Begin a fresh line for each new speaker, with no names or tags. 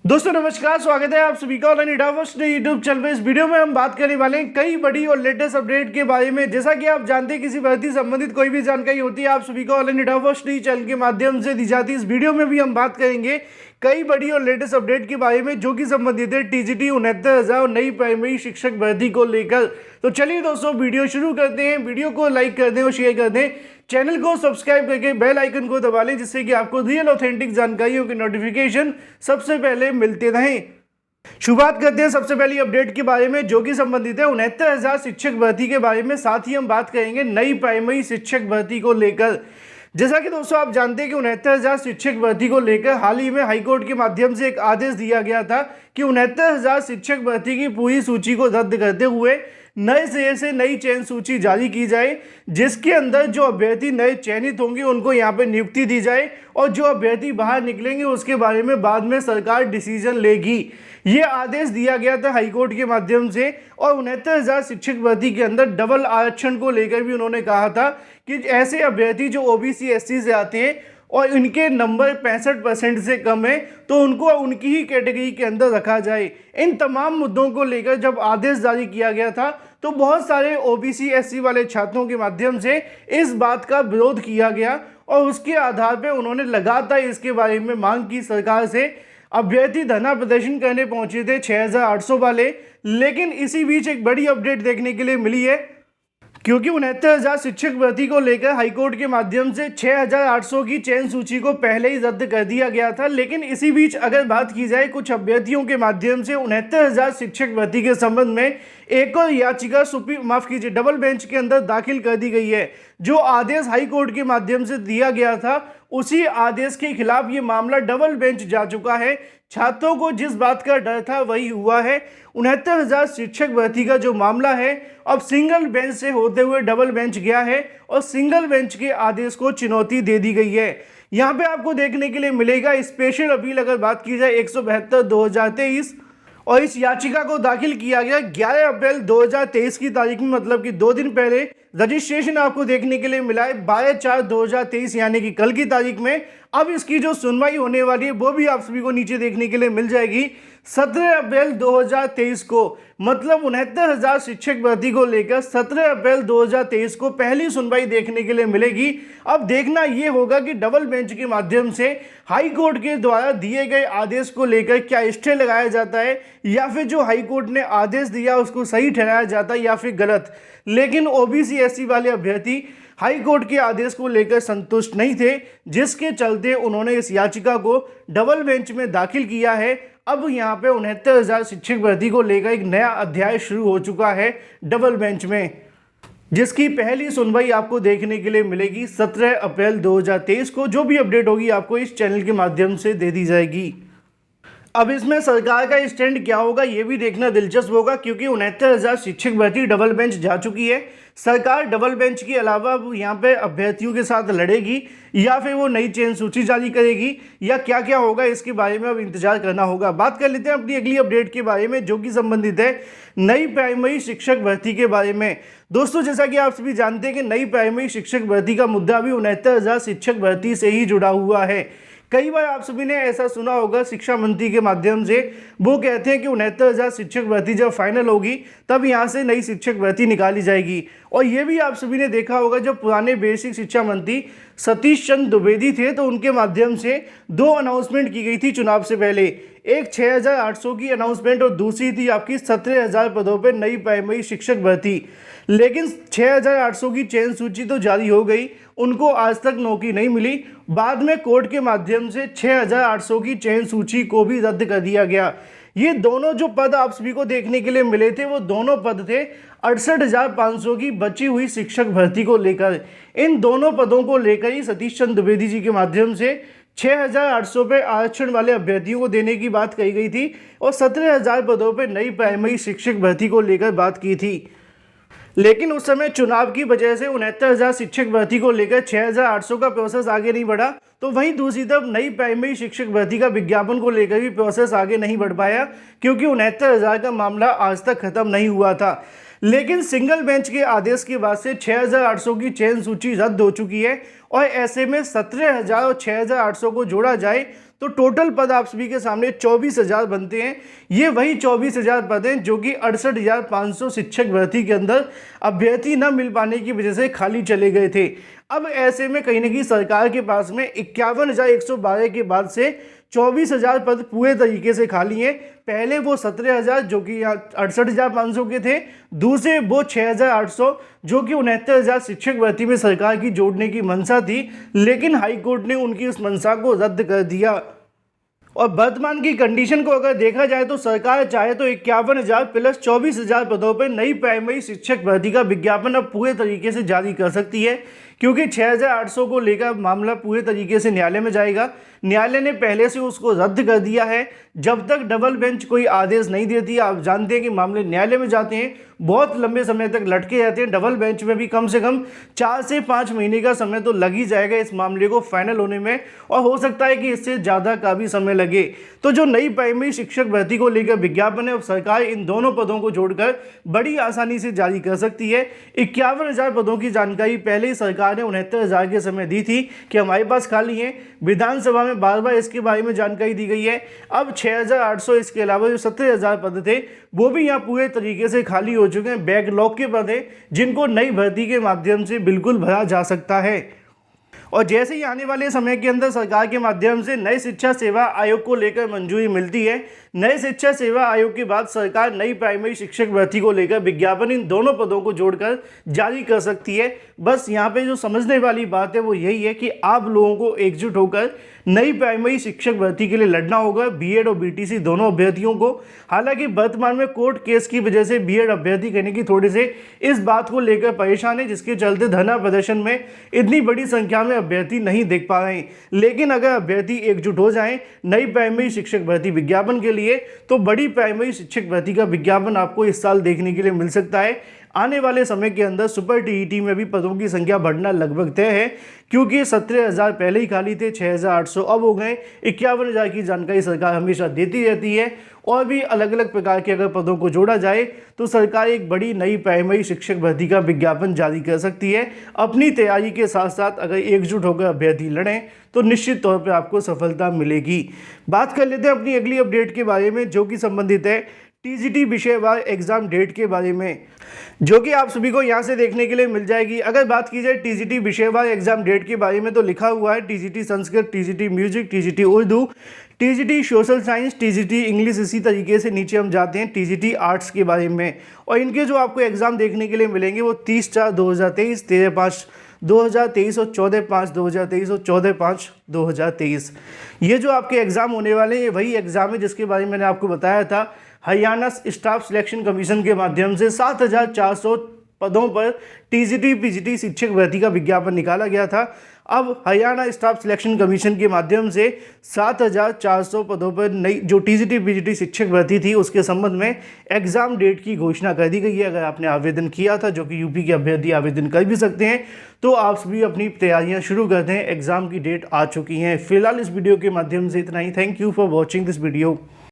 दोस्तों नमस्कार, स्वागत है आप सभी का online India first YouTube channel पे। इस वीडियो में हम बात करने वाले हैं कई बड़ी और लेटेस्ट अपडेट के बारे में। जैसा कि आप जानते हैं, किसी भर्ती संबंधित कोई भी जानकारी होती है आप सभी को ऑनलाइन इंडिया फर्स्ट चैनल के माध्यम से दी जाती है। इस वीडियो में भी हम बात करेंगे कई बड़ी और लेटेस्ट अपडेट के बारे में जो कि संबंधित है टीजीटी 69,000 और नई प्राइमरी शिक्षक भर्ती को लेकर। तो चलिए दोस्तों वीडियो शुरू करते हैं। वीडियो को लाइक कर दें और शेयर कर दें, चैनल को सब्सक्राइब करके बेल आइकन को दबा लें, जिससे कि आपको रियल ऑथेंटिक जानकारियों के नोटिफिकेशन सबसे पहले मिलते रहें। शुरुआत करते हैं सबसे पहली अपडेट के बारे में जो कि संबंधित है 69,000 शिक्षक भर्ती के बारे में। साथ ही हम बात करेंगे नई प्राइमरी शिक्षक भर्ती को लेकर। जैसा कि दोस्तों आप जानते हैं कि 69,000 शिक्षक भर्ती को लेकर हाल ही में हाईकोर्ट के माध्यम से एक आदेश दिया गया था कि 69,000 शिक्षक भर्ती की पूरी सूची को रद्द करते हुए नए सिरे से नई चयन सूची जारी की जाए, जिसके अंदर जो अभ्यर्थी नए चयनित होंगे उनको यहाँ पे नियुक्ति दी जाए और जो अभ्यर्थी बाहर निकलेंगे उसके बारे में बाद में सरकार डिसीजन लेगी। ये आदेश दिया गया था हाईकोर्ट के माध्यम से। और 69,000 शिक्षक भर्ती के अंदर डबल आरक्षण को लेकर भी उन्होंने कहा था कि ऐसे अभ्यर्थी जो ओबीसी एससी से आते हैं और इनके नंबर 65% से कम है तो उनको उनकी ही कैटेगरी के अंदर रखा जाए। इन तमाम मुद्दों को लेकर जब आदेश जारी किया गया था तो बहुत सारे ओबीसी एससी वाले छात्रों के माध्यम से इस बात का विरोध किया गया और उसके आधार पर उन्होंने लगातार इसके बारे में मांग की सरकार से। अभ्यर्थी धरना प्रदर्शन करने पहुंचे थे 6,800 वाले, लेकिन इसी बीच एक बड़ी अपडेट देखने के लिए मिली है, क्योंकि 69,000 शिक्षक भर्ती को लेकर हाईकोर्ट के माध्यम से 6,800 की चयन सूची को पहले ही रद्द कर दिया गया था। लेकिन इसी बीच अगर बात की जाए कुछ अभ्यर्थियों के माध्यम से 69,000 शिक्षक भर्ती के संबंध में एक और याचिका डबल बेंच के अंदर दाखिल कर दी गई है। जो आदेश हाईकोर्ट के माध्यम से दिया गया था उसी आदेश के खिलाफ ये मामला डबल बेंच जा चुका है। छात्रों को जिस बात का डर था वही हुआ है। 69,000 शिक्षक भर्ती का जो मामला है अब सिंगल बेंच से होते हुए डबल बेंच गया है और सिंगल बेंच के आदेश को चुनौती दे दी गई है। यहाँ पे आपको देखने के लिए मिलेगा स्पेशल अपील अगर बात की जाए 172/2023, और इस याचिका को दाखिल किया गया 11 अप्रैल 2023 की तारीख में, मतलब कि 2 दिन पहले। रजिस्ट्रेशन आपको देखने के लिए मिला है 12/4/2023 यानी कि कल की तारीख में। अब इसकी जो सुनवाई होने वाली है वो भी आप सभी को नीचे देखने के लिए मिल जाएगी 17 अप्रैल 2023 को। मतलब 69,000 शिक्षक भर्ती को लेकर 17 अप्रैल 2023 को पहली सुनवाई देखने के लिए मिलेगी। अब देखना ये होगा कि डबल बेंच के माध्यम से हाई कोर्ट के द्वारा दिए गए आदेश को लेकर क्या स्टे लगाया जाता है या फिर जो हाई कोर्ट ने आदेश दिया उसको सही ठहराया जाता है या फिर गलत। लेकिन ओबीसी एससी वाले अभ्यर्थी हाई कोर्ट के आदेश को लेकर संतुष्ट नहीं थे, जिसके चलते उन्होंने इस याचिका को डबल बेंच में दाखिल किया है। अब यहाँ पे 69,000 शिक्षक भर्ती को लेकर एक नया अध्याय शुरू हो चुका है डबल बेंच में, जिसकी पहली सुनवाई आपको देखने के लिए मिलेगी 17 अप्रैल 2023 को। जो भी अपडेट होगी आपको इस चैनल के माध्यम से दे दी जाएगी। अब इसमें सरकार का स्टैंड क्या होगा ये भी देखना दिलचस्प होगा, क्योंकि 69,000 शिक्षक भर्ती डबल बेंच जा चुकी है। सरकार डबल बेंच के अलावा अब यहाँ पे अभ्यर्थियों के साथ लड़ेगी या फिर वो नई चयन सूची जारी करेगी या क्या क्या होगा इसके बारे में अब इंतजार करना होगा। बात कर लेते हैं अपनी अगली अपडेट के बारे में जो कि संबंधित है नई प्राइमरी शिक्षक भर्ती के बारे में। दोस्तों जैसा कि आप सभी जानते हैं कि नई प्राइमरी शिक्षक भर्ती का मुद्दा भी 69,000 शिक्षक भर्ती से ही जुड़ा हुआ है। कई बार आप सभी ने ऐसा सुना होगा शिक्षा मंत्री के माध्यम से, वो कहते हैं कि 69,000 शिक्षक भर्ती जब फाइनल होगी तब यहाँ से नई शिक्षक भर्ती निकाली जाएगी। और ये भी आप सभी ने देखा होगा जब पुराने बेसिक शिक्षा मंत्री सतीश चंद्र द्विवेदी थे तो उनके माध्यम से 2 अनाउंसमेंट की गई थी चुनाव से पहले। एक 6,800 की अनाउंसमेंट और दूसरी थी आपकी 17,000 पदों पर नई प्राइमरी शिक्षक भर्ती। लेकिन 6,800 की चयन सूची तो जारी हो गई, उनको आज तक नौकरी नहीं मिली। बाद में कोर्ट के माध्यम से 6,800 की चयन सूची को भी रद्द कर दिया गया। ये दोनों जो पद आप सभी को देखने के लिए मिले थे वो दोनों पद थे 68,500 की बची हुई शिक्षक भर्ती को लेकर। इन दोनों पदों को लेकर ही सतीश चंद्र द्विवेदी जी के माध्यम से 6,800 पे आरक्षण वाले अभ्यर्थियों को देने की बात कही गई थी और 17,000 पदों पे नई प्राइमरी शिक्षक भर्ती को लेकर बात की थी। लेकिन उस समय चुनाव की वजह से 69,000 शिक्षक भर्ती को लेकर 6,800 का प्रोसेस आगे नहीं बढ़ा। तो वहीं दूसरी तरफ नई प्राइमरी शिक्षक भर्ती का विज्ञापन को लेकर भी प्रोसेस आगे नहीं बढ़ पाया, क्योंकि 69,000 का मामला आज तक खत्म नहीं हुआ था। लेकिन सिंगल बेंच के आदेश के बाद से 6,800 की चयन सूची रद्द हो चुकी है और ऐसे में 17,000 और 6,800 को जोड़ा जाए तो टोटल पद आप सभी के सामने 24,000 बनते हैं। ये वही 24,000 पद हैं जो कि 68,500 शिक्षक भर्ती के अंदर अभ्यर्थी न मिल पाने की वजह से खाली चले गए थे। अब ऐसे में कहीं ना कहीं सरकार के पास में 51,112 के बाद से 24,000 पद पूरे तरीके से खाली हैं। पहले वो 17,000 जो कि 68,500 के थे, दूसरे वो 6,800 जो कि 69,000 शिक्षक भर्ती में सरकार की जोड़ने की मंशा थी, लेकिन हाईकोर्ट ने उनकी उस मंशा को रद्द कर दिया। और वर्तमान की कंडीशन को अगर देखा जाए तो सरकार चाहे तो 51,000 प्लस 24,000 पदों पर नई प्राइमरी शिक्षक भर्ती का विज्ञापन अब पूरे तरीके से जारी कर सकती है, क्योंकि 6,800 को लेकर मामला पूरे तरीके से न्यायालय में जाएगा। न्यायालय ने पहले से उसको रद्द कर दिया है। जब तक डबल बेंच कोई आदेश नहीं देती, आप जानते हैं कि मामले न्यायालय में जाते हैं, बहुत लंबे समय तक लटके रहते हैं। डबल बेंच में भी कम से कम 4 से 5 महीने का समय तो लग ही जाएगा इस मामले को फाइनल होने में, और हो सकता है कि इससे ज़्यादा का भी समय लगे। तो जो नई प्राइमरी शिक्षक भर्ती को लेकर विज्ञापन है, अब सरकार इन दोनों पदों को जोड़कर बड़ी आसानी से जारी कर सकती है। 51,000 पदों की जानकारी पहले ही सरकार ने 69,000 के समय दी थी कि हमारे पास खाली हैं। विधानसभा में बार बार इसके बारे में जानकारी दी गई है। अब 6,800 इसके अलावा जो 17,000 पद थे वो भी यहाँ पूरे तरीके से खाली हो चुके हैं। बैकलॉग के पद हैं जिनको नई भर्ती के माध्यम से बिल्कुल भरा जा सकता है। और जैसे ही आने वाले समय के अंदर सरकार के माध्यम से नए शिक्षा सेवा आयोग को लेकर मंजूरी मिलती है, नए शिक्षा सेवा आयोग के बाद सरकार नई प्राइमरी शिक्षक भर्ती को लेकर विज्ञापन इन दोनों पदों को जोड़कर जारी कर सकती है। बस यहाँ पे जो समझने वाली बात है वो यही है कि आप लोगों को एकजुट होकर नई प्राइमरी शिक्षक भर्ती के लिए लड़ना होगा, बीएड और बीटीसी दोनों अभ्यर्थियों को। हालांकि वर्तमान में कोर्ट केस की वजह से बीएड अभ्यर्थी कहने की थोड़े से इस बात को लेकर परेशान है, जिसके चलते धरना प्रदर्शन में इतनी बड़ी संख्या में अभ्यर्थी नहीं देख पा रहे हैं। लेकिन अगर अभ्यर्थी एकजुट हो जाएं नई प्राइमरी शिक्षक भर्ती विज्ञापन के लिए, तो बड़ी प्राइमरी शिक्षक भर्ती का विज्ञापन आपको इस साल देखने के लिए मिल सकता है। आने वाले समय के अंदर सुपर टीईटी में भी पदों की संख्या बढ़ना लगभग तय है, क्योंकि 17,000 पहले ही खाली थे, 6,800 अब हो गए। 51,000 की जानकारी सरकार हमेशा देती रहती है, और भी अलग अलग प्रकार के अगर पदों को जोड़ा जाए तो सरकार एक बड़ी नई प्राइमरी शिक्षक भर्ती का विज्ञापन जारी कर सकती है। अपनी तैयारी के साथ साथ अगर एकजुट होकर अभ्यर्थी लड़ें तो निश्चित तौर पर आपको सफलता मिलेगी। बात कर लेते हैं अपनी अगली अपडेट के बारे में, जो कि संबंधित है टीजीटी विषयवार एग्जाम डेट के बारे में, जो कि आप सभी को यहां से देखने के लिए मिल जाएगी। अगर बात की जाए टीजीटी विषयवार एग्जाम डेट के बारे में तो लिखा हुआ है TGT Sanskrit, TGT music, TGT Urdu, TGT social science, TGT English. इसी तरीके से नीचे हम जाते हैं टीजीटी आर्ट्स के बारे में, और इनके जो आपको एग्जाम देखने के लिए मिलेंगे वो 30/4/2023, 13/5/2023 और 14/5/2023 और 14/5/2023। ये जो आपके एग्जाम होने वाले हैं ये वही एग्जाम है जिसके बारे में मैंने आपको बताया था। हरियाणा स्टाफ सिलेक्शन कमीशन के माध्यम से 7,400 पदों पर टीजीटी पीजीटी शिक्षक भर्ती का विज्ञापन निकाला गया था। अब हरियाणा स्टाफ सिलेक्शन कमीशन के माध्यम से 7,400 पदों पर नई जो टीजीटी पीजीटी शिक्षक भर्ती थी उसके संबंध में एग्जाम डेट की घोषणा कर दी गई है। अगर आपने आवेदन किया था, जो कि यूपी के अभ्यर्थी आवेदन कर भी सकते हैं, तो आप सभी अपनी तैयारियां शुरू कर दें। एग्जाम की डेट आ चुकी हैं। फिलहाल इस वीडियो के माध्यम से इतना ही। Thank you for watching this video.